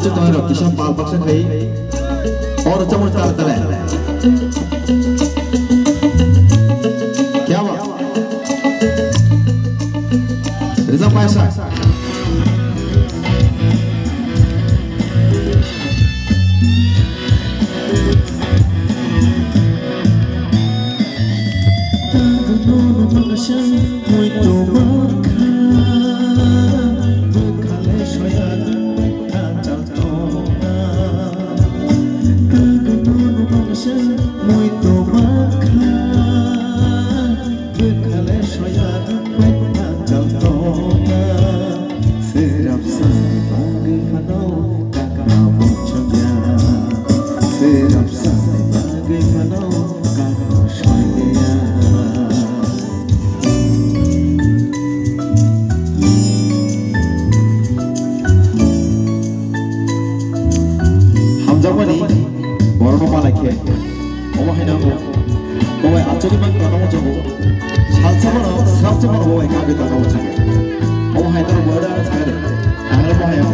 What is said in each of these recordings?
acu toy ro kisam pal baksa khai और चमच ताल तले क्या बात रिजा पैसा Jamani, borno malake, omo hainago, omo achori bang tanamo jogo, salsa bano, salsa bano omo ekabe tanamo jogo, omo hainaro borda chare, angare mo hayo.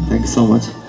Thank you so much.